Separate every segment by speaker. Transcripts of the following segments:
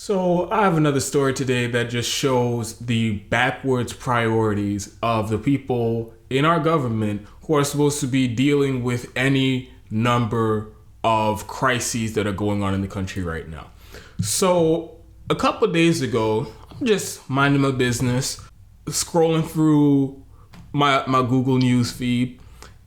Speaker 1: So I have another story today that just shows the backwards priorities of the people in our government who are supposed to be dealing with any number of crises that are going on in the country right now. So a couple of days ago, I'm just minding my business, scrolling through my Google News feed,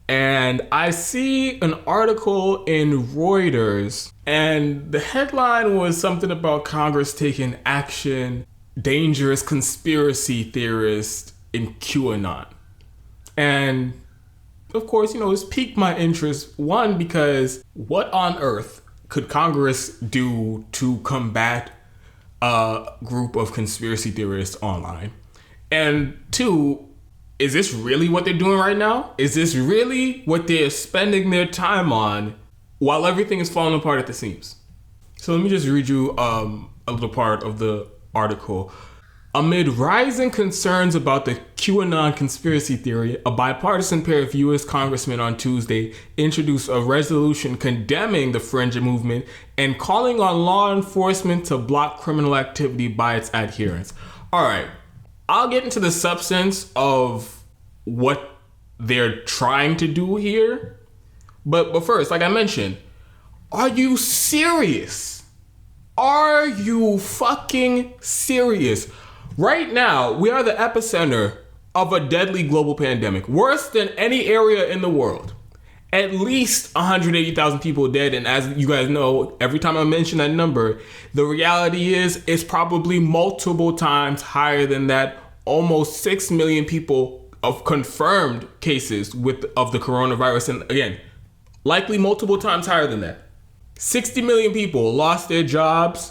Speaker 1: and I see an article in Reuters, and the headline was something about Congress taking action, dangerous conspiracy theorists in Q-Anon. And of course, it's piqued my interest. One, because what on earth could Congress do to combat a group of conspiracy theorists online? And two, is this really what they're doing right now? Is this really what they're spending their time on while everything is falling apart at the seams? So let me just read you a little part of the article. Amid rising concerns about the QAnon conspiracy theory, a bipartisan pair of U.S. congressmen on Tuesday introduced a resolution condemning the fringe movement and calling on law enforcement to block criminal activity by its adherents. All right. I'll get into the substance of what they're trying to do here. But first, like I mentioned, are you serious? Are you fucking serious? Right now, we are the epicenter of a deadly global pandemic, worse than any area in the world. At least 180,000 people dead, and as you guys know, every time I mention that number, the reality is it's probably multiple times higher than that. Almost 6 million people of confirmed cases of the coronavirus, and again, likely multiple times higher than that. 60 million people lost their jobs.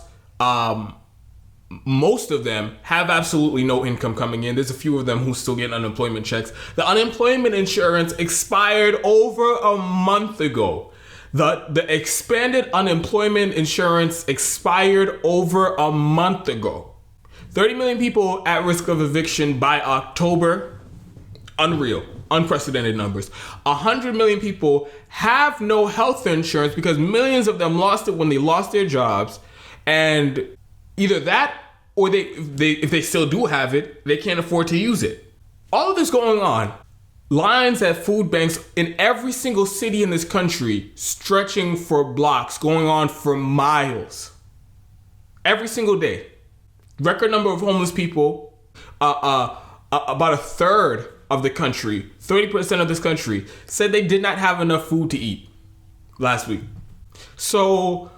Speaker 1: Most of them have absolutely no income coming in. There's a few of them who still get unemployment checks. The unemployment insurance expired over a month ago. The expanded unemployment insurance expired over a month ago. 30 million people at risk of eviction by October. Unreal. Unprecedented numbers. 100 million people have no health insurance because millions of them lost it when they lost their jobs. And either that or if they still do have it, they can't afford to use it. All of this going on. Lines at food banks in every single city in this country stretching for blocks, going on for miles. Every single day. Record number of homeless people. About a third of the country, 30% of this country, said they did not have enough food to eat last week. So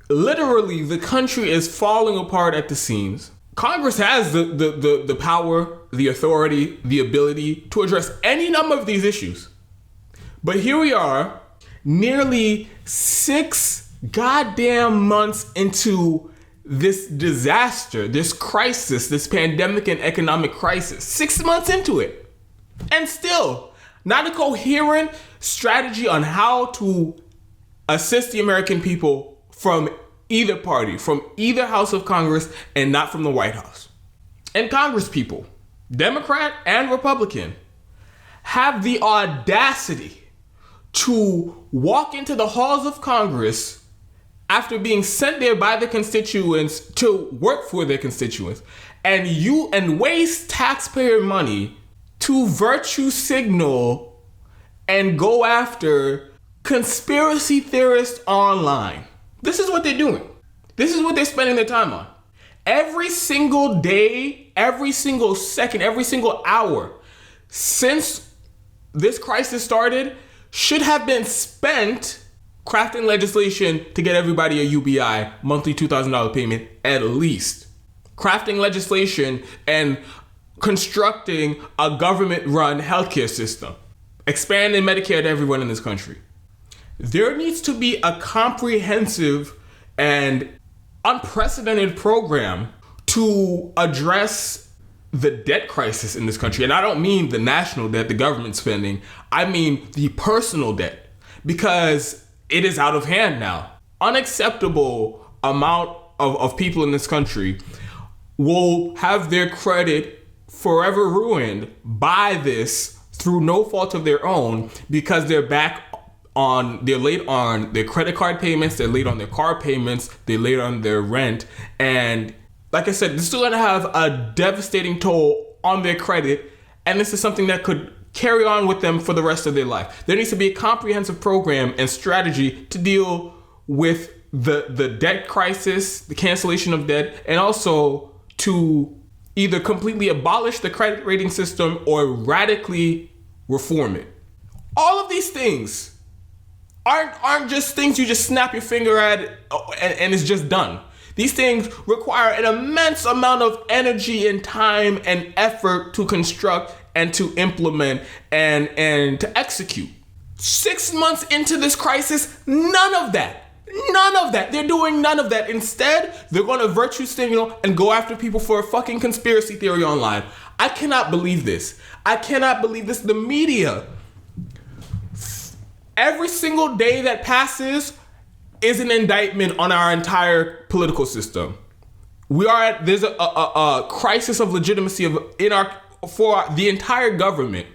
Speaker 1: literally, the country is falling apart at the seams. Congress has the power, the authority, the ability to address any number of these issues. But here we are, nearly 6 goddamn months into this disaster, this crisis, this pandemic and economic crisis. 6 months into it. And still, not a coherent strategy on how to assist the American people from either party, from either house of Congress, and not from the White House. And Congress people, Democrat and Republican, have the audacity to walk into the halls of Congress after being sent there by the constituents to work for their constituents, and waste taxpayer money to virtue signal and go after conspiracy theorists online. This is what they're doing. This is what they're spending their time on. Every single day, every single second, every single hour since this crisis started should have been spent crafting legislation to get everybody a UBI, monthly $2,000 payment at least. Crafting legislation and constructing a government-run healthcare system. Expanding Medicare to everyone in this country. There needs to be a comprehensive and unprecedented program to address the debt crisis in this country. And I don't mean the national debt, the government spending. I mean the personal debt. Because it is out of hand now. Unacceptable amount of people in this country will have their credit forever ruined by this through no fault of their own because they're back they're late on their credit card payments, they're late on their car payments, they're late on their rent. And like I said, this is still going to have a devastating toll on their credit. And this is something that could carry on with them for the rest of their life. There needs to be a comprehensive program and strategy to deal with the debt crisis, the cancellation of debt, and also to either completely abolish the credit rating system or radically reform it. All of these things aren't just things you just snap your finger at and it's just done. These things require an immense amount of energy and time and effort to construct and to implement and to execute. 6 months into this crisis, none of that. They're doing none of that. Instead, they're going to virtue signal and go after people for a fucking conspiracy theory online. I cannot believe this. The media, every single day that passes is an indictment on our entire political system. There's a crisis of legitimacy for the entire government.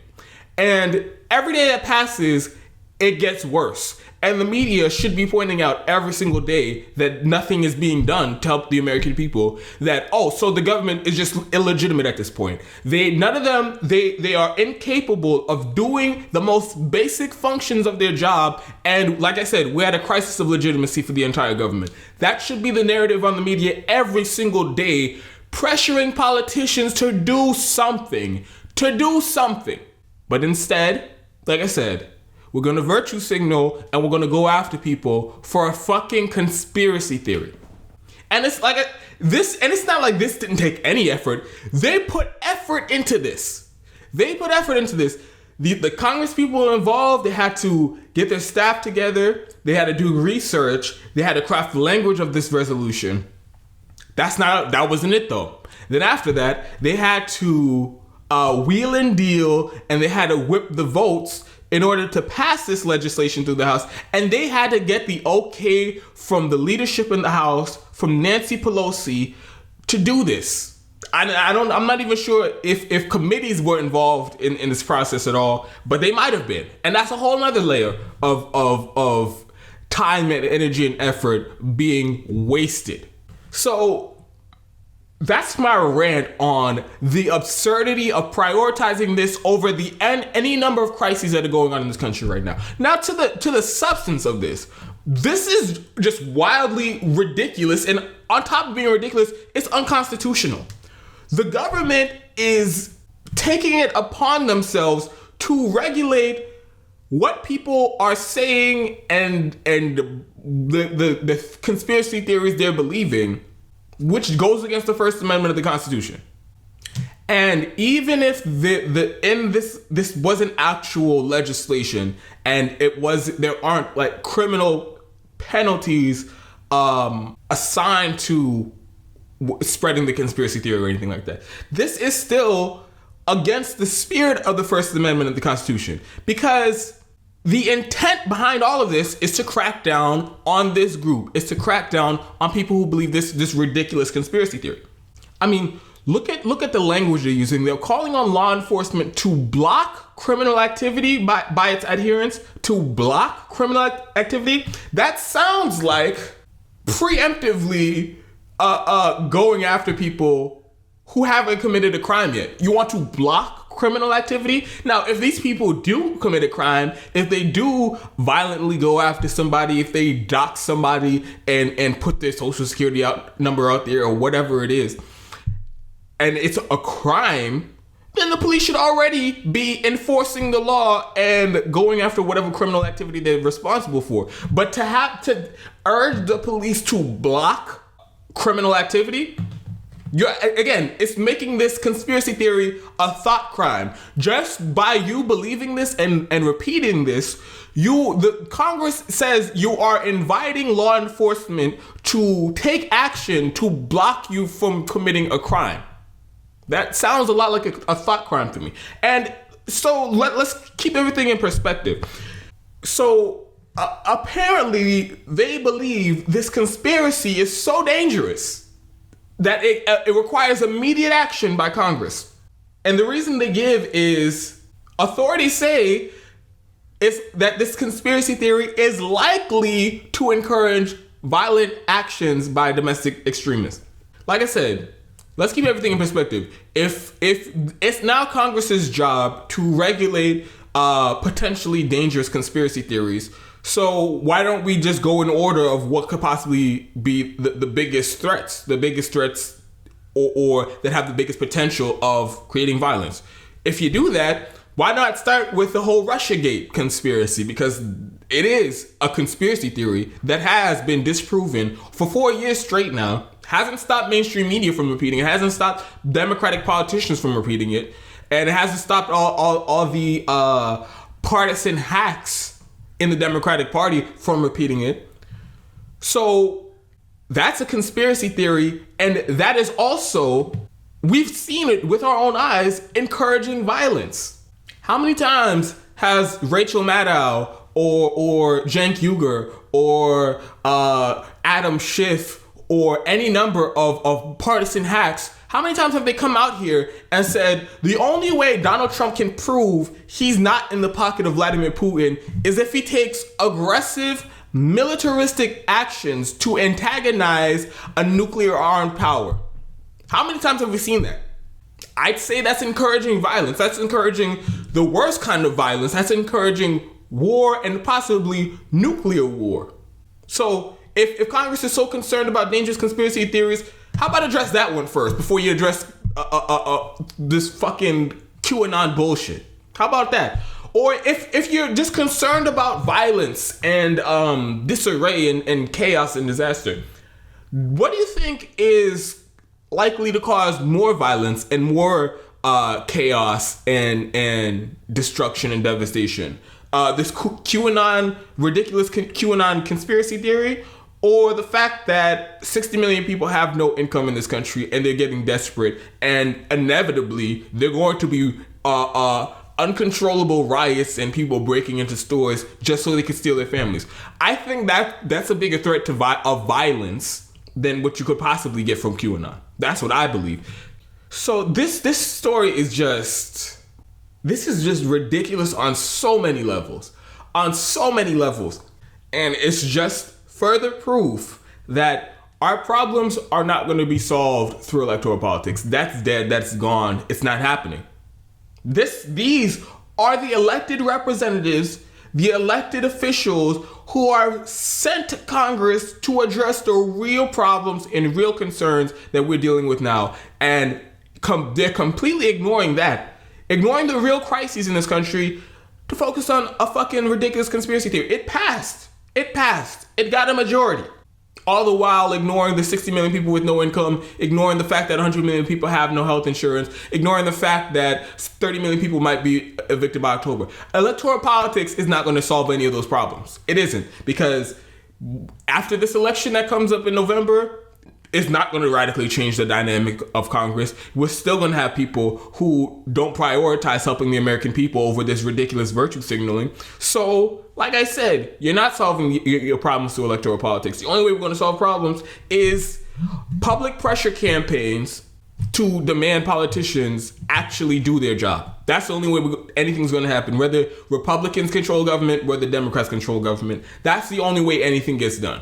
Speaker 1: And every day that passes, it gets worse. And the media should be pointing out every single day that nothing is being done to help the American people. That, so the government is just illegitimate at this point. None of them are incapable of doing the most basic functions of their job. And like I said, we're at a crisis of legitimacy for the entire government. That should be the narrative on the media every single day, pressuring politicians to do something. But instead, like I said, we're going to virtue signal and we're going to go after people for a fucking conspiracy theory. And it's like it's not like this didn't take any effort. They put effort into this. The Congress people involved, they had to get their staff together. They had to do research. They had to craft the language of this resolution. That wasn't it though. Then after that, they had to wheel and deal, and they had to whip the votes in order to pass this legislation through the House. And they had to get the okay from the leadership in the House, from Nancy Pelosi, to do this. I'm not even sure if committees were involved in this process at all, but they might have been. And that's a whole nother layer of time and energy and effort being wasted. So that's my rant on the absurdity of prioritizing this over any number of crises that are going on in this country right now. Now to the substance of this. This is just wildly ridiculous, and on top of being ridiculous, it's unconstitutional. The government is taking it upon themselves to regulate what people are saying and the conspiracy theories they're believing, which goes against the First Amendment of the Constitution. And even if this wasn't actual legislation, and there aren't like criminal penalties assigned to spreading the conspiracy theory or anything like that, this is still against the spirit of the First Amendment of the Constitution, because the intent behind all of this is to crack down on this group. It's to crack down on people who believe this ridiculous conspiracy theory. I mean, look at the language they're using. They're calling on law enforcement to block criminal activity by its adherents, to block criminal activity. That sounds like preemptively going after people who haven't committed a crime yet. You want to block criminal activity? Now, if these people do commit a crime, if they do violently go after somebody, if they dox somebody and put their social security number out there or whatever it is, and it's a crime, then the police should already be enforcing the law and going after whatever criminal activity they're responsible for. But to have to urge the police to block criminal activity, it's making this conspiracy theory a thought crime. Just by you believing this and repeating this, the Congress says you are inviting law enforcement to take action to block you from committing a crime. That sounds a lot like a thought crime to me. And so let's keep everything in perspective. So apparently they believe this conspiracy is so dangerous that it requires immediate action by Congress. And the reason they give is authorities say is that this conspiracy theory is likely to encourage violent actions by domestic extremists. Like I said, let's keep everything in perspective. If it's now Congress's job to regulate potentially dangerous conspiracy theories, so why don't we just go in order of what could possibly be the biggest threats, or that have the biggest potential of creating violence? If you do that, why not start with the whole Russiagate conspiracy? Because it is a conspiracy theory that has been disproven for 4 years straight now. Hasn't stopped mainstream media from repeating it. Hasn't stopped Democratic politicians from repeating it. And it hasn't stopped all the partisan hacks in the Democratic Party from repeating it. So that's a conspiracy theory. And that is also, we've seen it with our own eyes, encouraging violence. How many times has Rachel Maddow or Cenk Uygur or Adam Schiff or any number of partisan hacks, how many times have they come out here and said the only way Donald Trump can prove he's not in the pocket of Vladimir Putin is if he takes aggressive militaristic actions to antagonize a nuclear armed power? How many times have we seen that? I'd say that's encouraging violence. That's encouraging the worst kind of violence. That's encouraging war and possibly nuclear war. So if Congress is so concerned about dangerous conspiracy theories, how about address that one first before you address this fucking QAnon bullshit? How about that? Or if you're just concerned about violence and disarray and chaos and disaster, what do you think is likely to cause more violence and more chaos and destruction and devastation? This ridiculous QAnon conspiracy theory, or the fact that 60 million people have no income in this country and they're getting desperate, and inevitably they're going to be uncontrollable riots and people breaking into stores just so they can steal their families? I think that's a bigger threat of violence than what you could possibly get from QAnon. That's what I believe. So this story is just ridiculous on so many levels. And it's just further proof that our problems are not going to be solved through electoral politics. That's dead. That's gone. It's not happening. These are the elected representatives, the elected officials who are sent to Congress to address the real problems and real concerns that we're dealing with now. And they're completely ignoring the real crises in this country to focus on a fucking ridiculous conspiracy theory. It passed. It got a majority. All the while ignoring the 60 million people with no income, ignoring the fact that 100 million people have no health insurance, ignoring the fact that 30 million people might be evicted by October. Electoral politics is not going to solve any of those problems. It isn't, because after this election that comes up in November, it's not going to radically change the dynamic of Congress. We're still going to have people who don't prioritize helping the American people over this ridiculous virtue signaling. So, like I said, you're not solving your problems through electoral politics. The only way we're going to solve problems is public pressure campaigns to demand politicians actually do their job. That's the only way anything's going to happen. Whether Republicans control government, whether Democrats control government, that's the only way anything gets done.